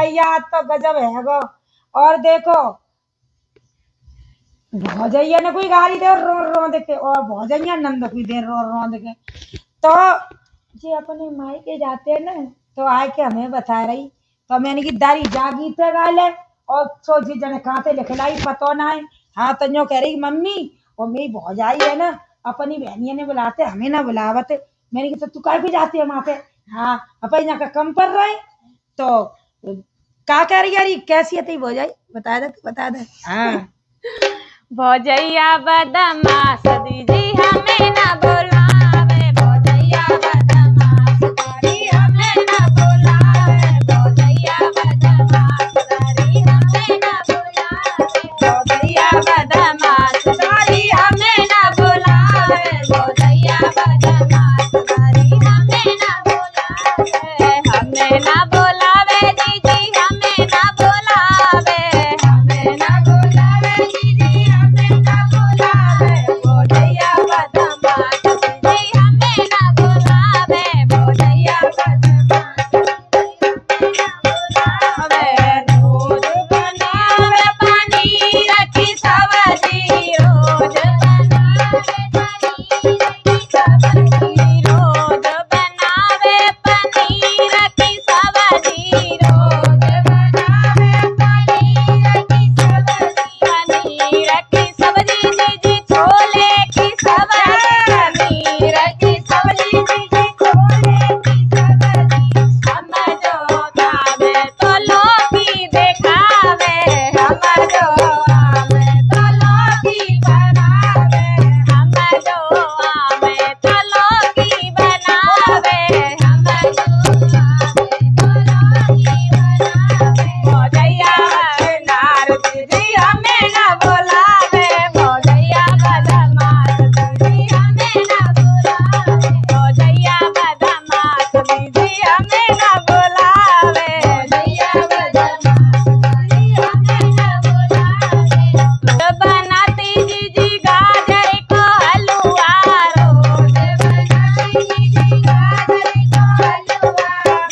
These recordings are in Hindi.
भैया तो गजब है गो। और देखो भौजैया ने कोई गाली दे रो रो देखे और भौजैया नंद कोई दे रो रो देखे। तो जे अपने मायके जाते हैं ना तो आए के हमें बता रही तो मैंने की दारी जागी थे गाले और सोची जने कहाँ से लिखलाई पतो ना है। हाँ तो जो कह रही मम्मी और मेरी भौजाई है ना अपनी बहनिया ने बुलाते हमें ना बुलावते। मैंने कहा तो तू काहे भी जाती है वहां पे। हाँ अपन यहाँ का कम पर रहे तो का कह रही यारी कैसी है तेरी भौजाई बता दे तू बता दे। हाँ भौजैया बदमाश दीदी हमें ना बुलावे, भौजैया बदमाश दारी हमें ना बुलावे, भौजैया बदमाश दारी हमें ना बुलावे, भौजैया बदमाश दारी हमें ना बुलावे, भौजैया बदमाश दारी हमें ना बुलावे, हमें ना बुलावे दीदी हमें ना बुलावे, हमें ना बुलावे दीदी हमें ना बुलावे, भौजैया बदमाश दीदी हमें ना बुलावे, भौजैया बदमाश दीदी हमें ना बुलावे, रोज बनावे पनीर की सब्जी, रोज बनावे पनीर की सब्जी, रोज बनावे पनीर की सब्जी, रोज बनावे पनीर की सब्जी, पनीर की सब्जी दीदी छोले की सब्जी, पनीर की सब्जी दीदी छोले की सब्जी, हम जो खावे तो लौकी देखावे, हम जो आवे तो लौकी बनावे, हम जो आवे तो लौकी बनावे, हम जो आवे तो लौकी बनावे, भौजैया नार दीदी हमें ना बुलावे, भौजैया बदमाश दीदी हमें ना बुलावे, भौजैया बदमाश दीदी हमें ना बुलावे, भौजैया बदमाश दीदी हमें ना बुलावे, रोज बनाती दीदी गाजर को हलवा, रोज बनाती दीदी गाजर को हलवा,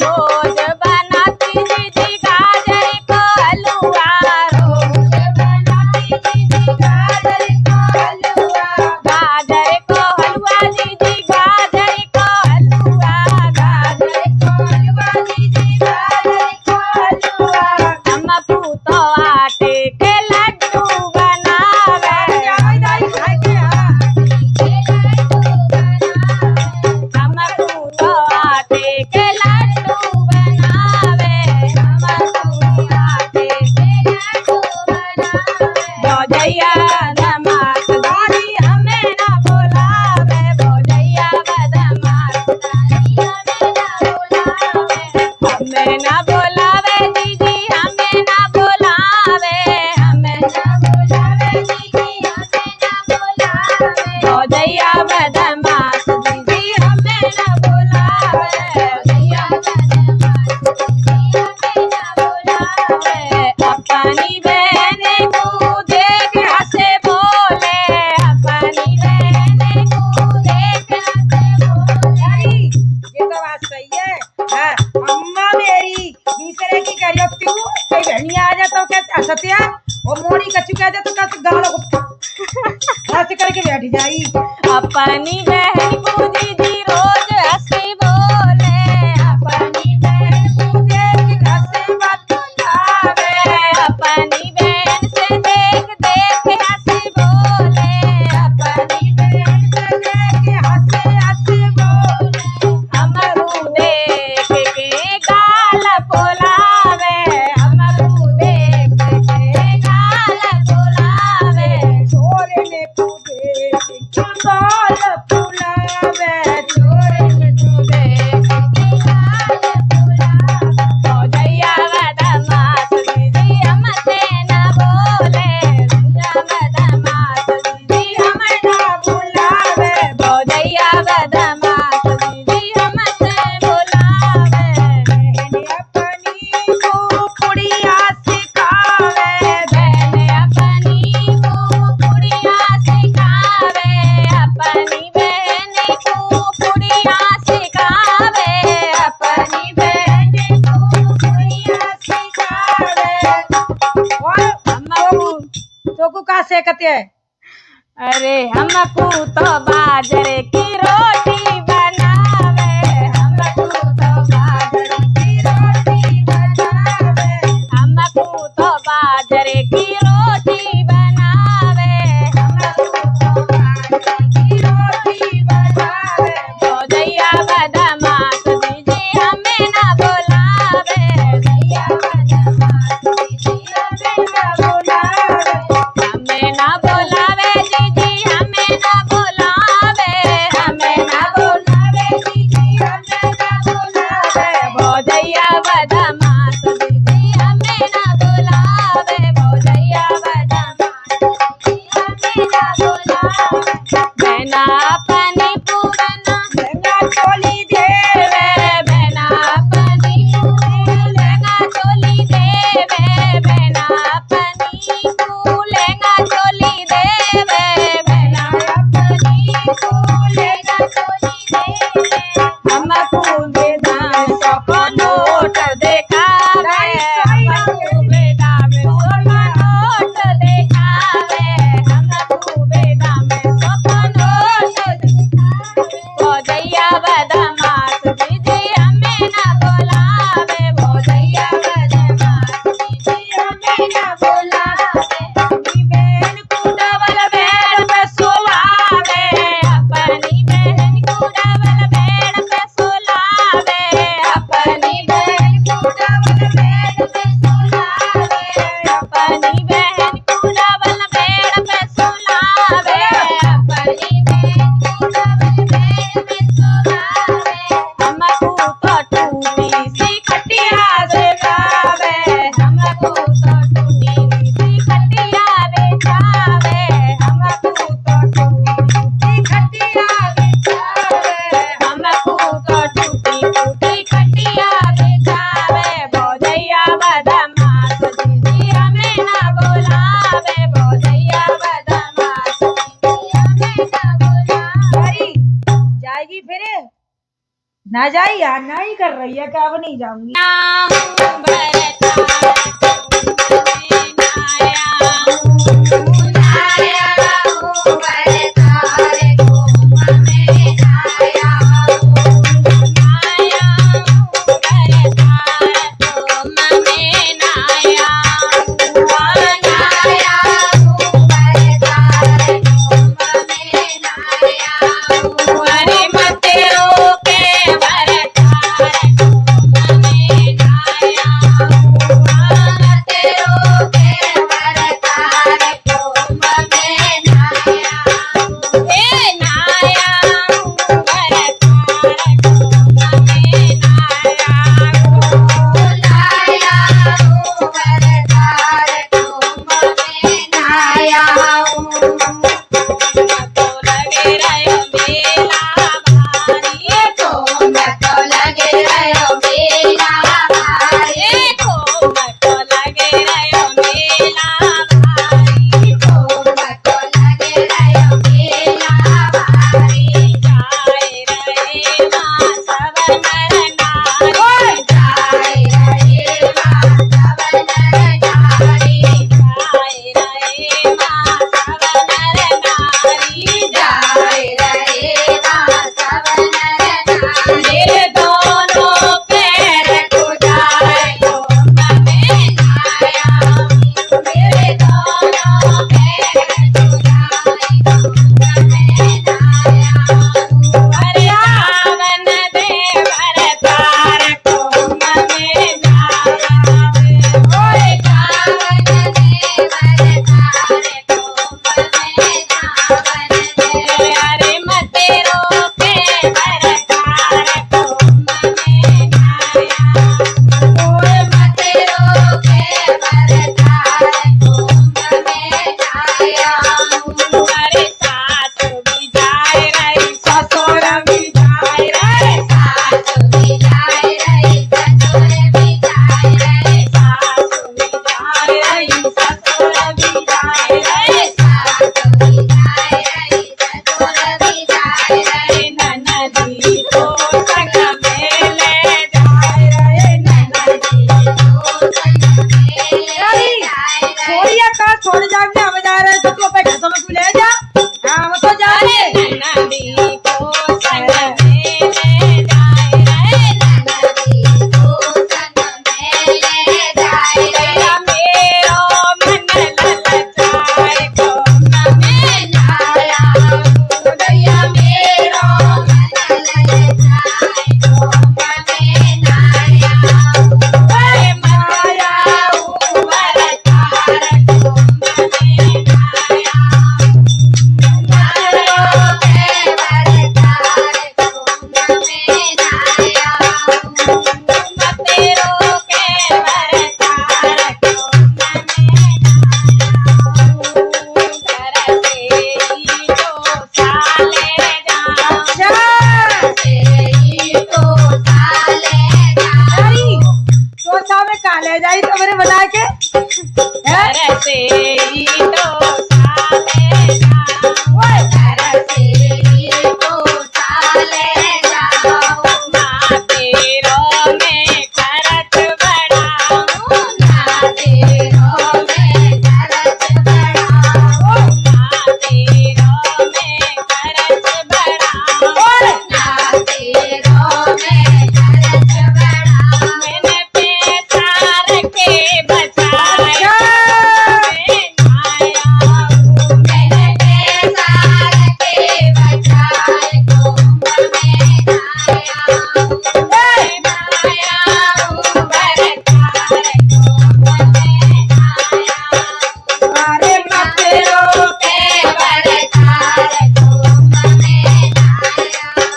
रोज बनाती दीदी गाजर को हलवा, रोज बनाती दीदी गाजर को हलवा, गाजर को हलवा दीदी गाजर को हलवा, गाजर को हलवा दीदी गाजर को हलवा, हम पूतो आटे के लड्डू बनावे, हम पूतो आटे के लड्डू बनावे, हम पूतो आटे के लड्डू बनावे, भौजैया बदमाश दारी हमें ना बुलावे, भौजैया बदमाश दारी हमें ना बुलावे, हमें ना बुलावे दीदी हमें ना बुलावे, हमें ना बुलावे दीदी हमें ना बुलावे, भौजैया बदमाश दीदी हमें ना बुलावे, भौजैया बदमाश दीदी हमें ना बुलावे, अपनी बहन को देख हंसे बोले, अपनी बहन को देख हंसे बोले, ये तो बात सही है। हाँ, अम्मा मेरी दूसरे की करियो क्यों कोई बहनी आ जाए तो क्या हंसते हैं और मोड़ी कच्चू कह दे तो क्या गालों को ऐसे करके बैठ जाई। अपनी बहन को दीदी रोज हंसी बोले, अपनी बहन को देख हंसी बतलावे, अपनी बहन से देख देख हंसी बोले, अपनी बहन से देख हंसी हंसी बोले, हमरू देख के गाल फुलावे, हमरू देख के गाल फुलावे, छोरे ने कूदे गाल फुलावे, छोरे सेकते है? अरे हमको तो बाजरे की रोटी बनावे, हमको तो बाजरे की रोटी बनावे, हमको तो बाजरे की रोटी बनावे, हमको तो बाजरे की रोटी बनावे। भौजैया बदमाश दीदी हमें ना बुलावे, भैया बदमाश दीदी हमें ना बुलावे, हमें ना बुलावे दीदी हमें ना बुलावे, हमें ना बुलावे दीदी हमें ना बुलावे। भौजैया बदमाश दीदी हमें ना बुलावे, भौजैया बदमाश दीदी हमें ना बुलावे। बहना अपनी पुराना लहंगा चोली देवे, बहना अपनी लहंगा चोली देवे, बहना अपनी लहंगा चोली देवे, बहना अपनी लहंगा चोली देवे। हमको बेदाम सौ नोट देखावे, हमको बेदाम सौ नोट देखावे, हमको बेदाम सौ नोट देखावे। भौजैया बदमाश दीदी हमें ना बुलावे, भौजैया बदमाश दीदी हमें ना बुलावे। अपनी बहन को डबल बेड पे सुलावे, अपनी बहन को डबल बेड पे सुलावे, अपनी बहन को डबल बेड पे सुलावे, अपनी बहन को डबल बेड पे सुलावे, अपनी बहन को डबल बेड पे सुलावे। हमको तो टूटी सी खटिया देखावे, हमको तो टूटी सी खटिया बेचावे, हमको तो टूटी सी खटिया बेचावे, हमको तो टूटी टूटी खटिया बेचावे। भौजैया बदमाश दीदी हमें ना बुलावे, भौजैया बदमाश दीदी हमें ना बुलावे। अरे जाएगी फिर? ना जाई यार, ना ही कर रही है क्या? अब नहीं जाऊंगी। अरे मत रोके बरसात में नाया, बता के घर से ही तो साले जाऊं, घर से ही तो साले जाऊं, माँ तेरों में खर्च बढ़ाऊं, माँ तेरों में खर्च बढ़ाऊं, माँ तेरों में खर्च बढ़ाऊं, माँ तेरों में खर्च बढ़ाऊं, मैंने पैसा रखे बचाया, मैं आया हूँ, मैंने पैसा रखे बचाए कुंभ में आया हूँ, मैं आया हूँ, बरसात कुंभ में आया हूँ, अरे मत रोके बरसात कुंभ में आया हूँ,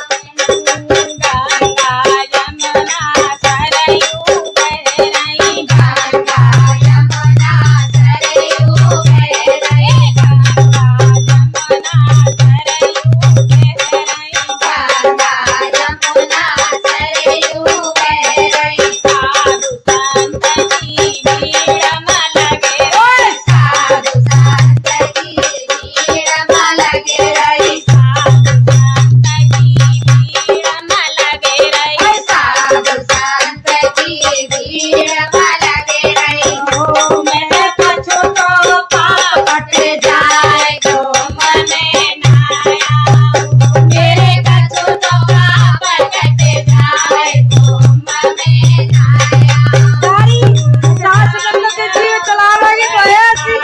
गंगा यमुना सरयू बह रही, गंगा यमुना सरयू बह रही, गंगा यमुना सरयू बह रही, गंगा यमुना सरयू बह रही, साधु संत की भीड़ में लगे, साधु संत की भीड़ में लगे रही, साधु संत की भीड़ में लगे रही, साधु संत की भीड़ में लगे रही, ओ मैं कछु तो पाप कट जाए घूम में नाया हूँ, मेरे कछु तो पाप कट जाए घूम में नाया हूँ, सारी 50 सेकंड के जीव चला लगी बयासी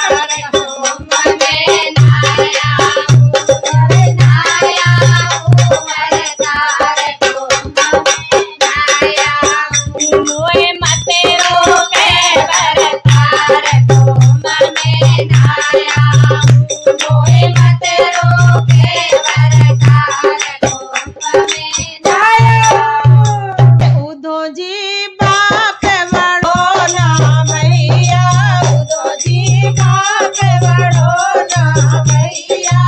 घूम में नाया हूँ, अरे नाया हूँ, बरसात घूम में नाया हूँ, मोए मत रोके बरसात घूम में नाया हूँ, मोए मत रोके बरसात घूम में नाया हूँ, उदो जी बाप बड़ो ना भैया, उदो जी बाप बड़ो ना भैया,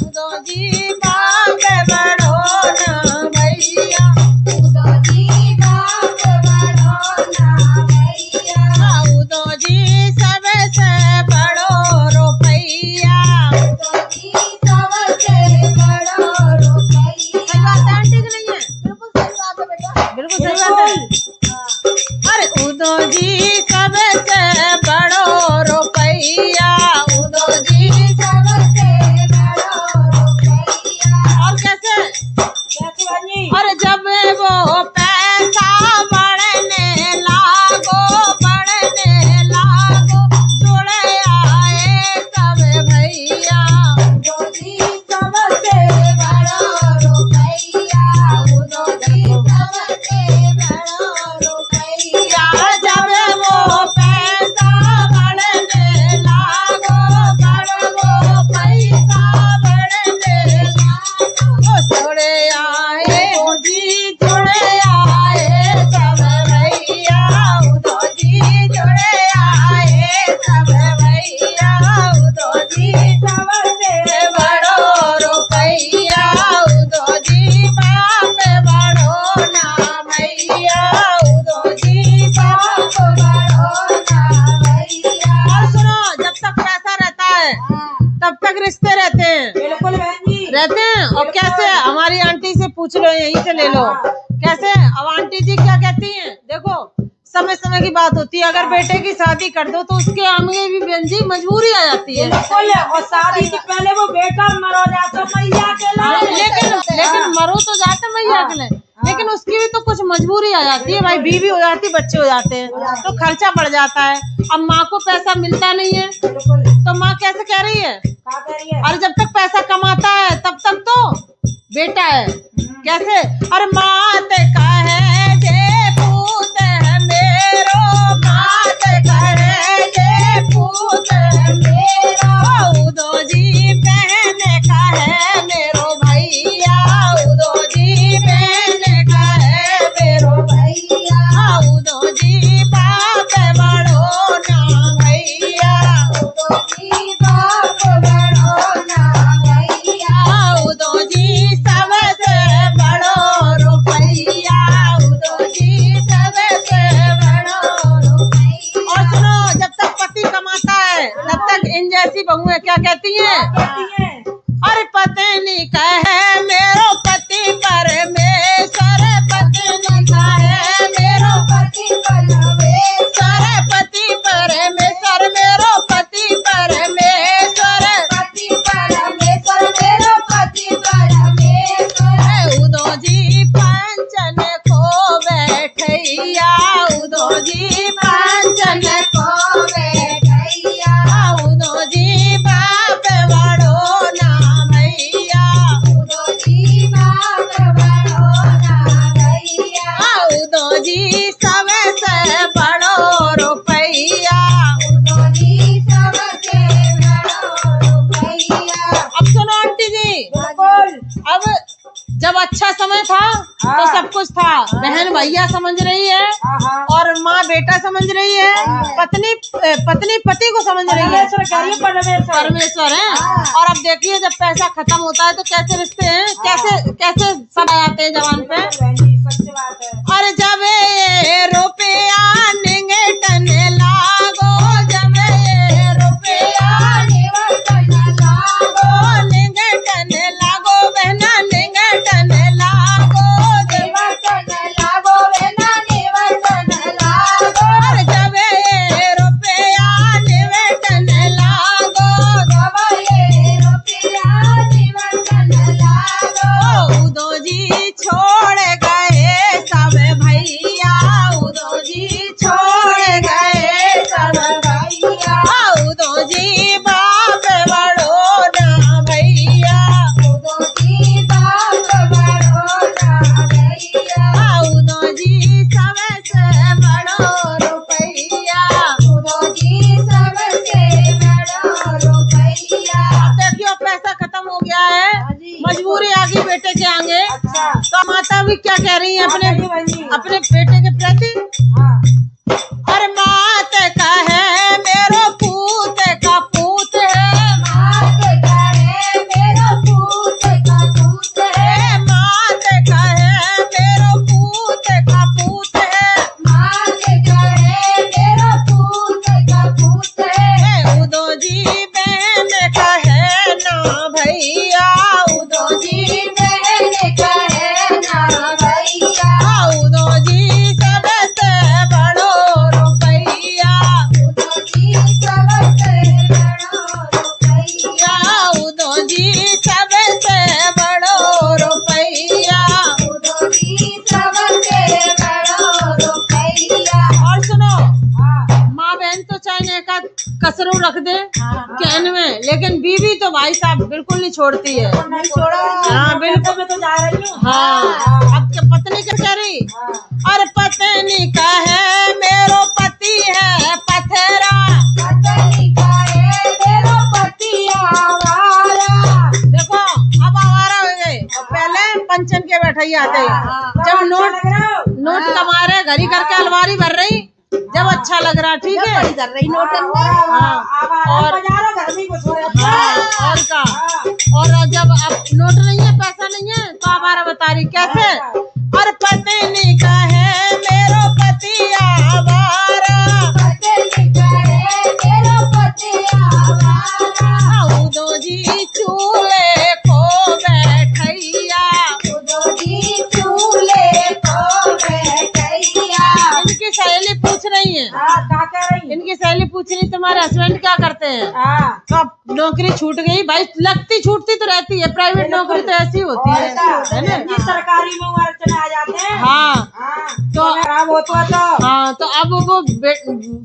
उदो जी बाप बड़ो ना भैया, उदो जी बाप बड़ो ना भैया, उदो जी सबसे बड़ो रुपैया। उदो जी सबसे बड़ो रुपैया, सही बात है आंटी की नहीं है? बिल्कुल सही बात है। अरे उदो जी सबसे बड़ो रुपैया, उदो जी सबसे बड़ो रुपैया, और कैसे? कैसी बनी और जब वो पैसा बढ़ने लागो, बढ़ने लागो, जुड़े आए सब भैया, उदो जी सबसे बड़ो रुपैया, उदो जी सबसे बड़ो रुपैया, जब वो पैसा बढ़ने लागो, बढ़ो पैसा बढ़ने लागो, जुड़े आए जी, जुड़े आए सब भैया, उदो जी जुड़े आए सब भैया, उदो जी सबसे बड़ो रुपैया, उदो जी बाप बड़ो ना भैया, उदो जी बाप बड़ो ना भैया, और सुनो, जब तक पैसा रहता है तब तक रिश्ते रहते हैं, बिल्कुल बहन जी रहते हैं। और कैसे? हमारी आंटी से पूछ लो, यहीं से ले लो कैसे। अब आंटी जी क्या कहती हैं, देखो समय समय की बात होती है, अगर बेटे की शादी कर दो तो उसके आगे भी बहन जी मजबूरी आ जाती है। बिल्कुल और शादी से पहले वो बेटा मरो जाता मैया के लाए लेकिन मरो तो जाते मैया के लिए, लेकिन उसकी भी तो कुछ मजबूरी आ जाती है भाई, बीवी हो जाती, बच्चे हो जाते हैं तो खर्चा बढ़ जाता है। अब माँ को पैसा मिलता नहीं है बिल्कुल तो माँ कैसे कह रही है, क्या कह रही है और जब तक पैसा कमाता है तब तक तो बेटा है। कैसे? अरे मात कहे जे पूत है मेरो, मात कहे जे पूत है मेरो, उदो जी बहन का है मेरो भैया, उदो जी बहन का है मेरो भैया, उदो जी बाप बड़ो ना भैया, उदो जी बाप बड़ो ना भैया, उदो जी सबसे बड़ो रुपैया, उदो जी में क्या कहती हैं? कहती हैं अरे पत्नी कहे मेरो पति परमेश्वर, पत्नी कहे मेरो पति परमेश्वर, पति परमेश्वर, मेरो पति परमेश्वर, पति परमेश्वर, मेरो पति परमेश्वर। उदो जी पंचन को बैठैया, उदो जी पंचन को बैठैया, उदो जी बाप बड़ो ना भैया, उदो जी बाप बड़ो ना भैया, उदो जी सबसे बड़ो रुपैया। उदो जी सबसे बड़ो रुपैया। अब सुनो आंटी जी, बिल्कुल अब जब अच्छा समय था तो हाँ। सब कुछ था, बहन भैया समझ रही है हाँ और माँ बेटा समझ रही है, हाँ। पत्नी पति को समझ रही है, परमेश्वर कह रही है परमेश्वर परमेश्वर है। हाँ। और अब देखिए जब पैसा खत्म होता है तो कैसे रिश्ते हैं, कैसे कैसे सब आ जाते हैं जवान पे। बहन जी सच्ची बात है और जब ये रुपया निगटन लागो, जब ये रुपया निवर्तन लागो, निगटन लागो, बहना निगटन लागो, निवर्तन लागो, बेना निवर्तन लागो, और जब ये रुपया निगटन लागो, जब ये रुपया निवर्तन लागो, उदो जी छोड़ गए सब भैया, उदो जी छोड़ गए सब भैया, उदो जी बाप बड़ो ना भैया, उदो जी बाप बड़ो ना भैया, उदो जी सबसे बड़ो रुपैया। उदो जी सबसे बड़ो रुपैया। अब देखियो पैसा खत्म हो गया है, मजबूरी आ गई बेटे के आगे, अच्छा तो माता भी क्या कह रही है क्या कह रही है बहन जी? अपने बेटे के प्रति? हाँ अरे मात का है मेरो पूत का पूत है, मात का है मेरो पूत का पूत है, मात का है मेरो पूत का पूत है, मात का है मेरो पूत का पूत है, उदो जी बहन का है ना भैया, उदो जी बहन का है ना भैया, उदो जी सबसे बड़ो रुपैया, उदो जी सबसे बड़ो रुपैया, उदो जी सबसे बड़ो रुपैया। उदो जी सबसे बड़ो रुपैया। और सुनो, हाँ माँ बहन तो चाहे का कसरू रख दे हाँ। कहने में, लेकिन बीवी तो भाई साहब बिल्कुल नहीं छोड़ती है। नहीं छोड़ा हाँ, बिल्कुल। मैं तो जा रही हूँ हाँ, अब क्या पत्नी क्या कह रही? हाँ। और पत्नी का है मेरो पति है पथरा, पत्नी का है मेरो पति आवारा, देखो अब आवारा हो गए, और पहले पंचन के बैठे आते जब नोट कमा रहे घड़ी करके अलमारी भर रही, जब अच्छा लग रहा ठीक है, कर रही नोटन और घर में कुछ हाँ, और का और जब अब नोट नहीं है पैसा नहीं है तो आवारा बता रही कैसे? और पत्नी का है मेरो पति आवारा, पत्नी का है मेरो पति आवारा, उदो जी चूल्हे को बैठैया, उदो जी चूल्हे को बैठैया। इनकी सहेली पूछ रही है, क्या कह रही इनकी सहेली पूछ रही तुम्हारे हस्बैंड क्या करते हैं? हाँ तो अब नौकरी छूट गई भाई, लगती छूटती तो रहती है, प्राइवेट नौकरी तो ऐसी होती है ना। जी सरकारी में वो अर्चना आ जाते हैं हाँ हाँ तो खराब हो तो हाँ, तो अब वो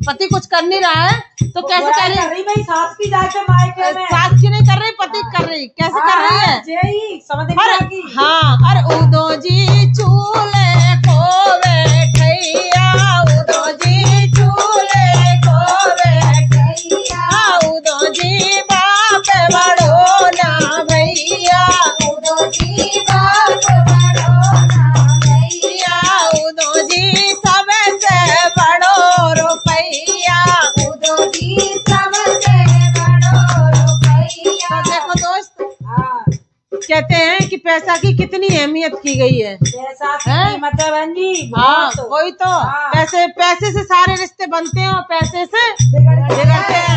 पति कुछ कर नहीं रहा है तो कैसे बुराई कर कर रही भाई सास की जाके मायके में सास की नहीं कर रही, पति कर रही, कैसे कर रही है? यही समझ नहीं अरे आगी हाँ, अरे उदो जी चूल्हे को बैठैया, उदो जी चूल्हे को बैठैया, उदो जी बाप बड़ो ना भैया, उदो जी बाप बड़ो ना भैया, उदो जी सबसे बड़ो रुपैया। उदो जी सबसे बड़ो रुपैया। तो देखो दोस्त, हाँ कहते हैं कि पैसा की कितनी अहमियत की गई है। पैसा की हैं? कीमत है बहन जी हाँ बहुत। वही तो, हाँ। पैसे से सारे रिश्ते बनते हैं और पैसे से बिगड़ते बिगड़ते हैं।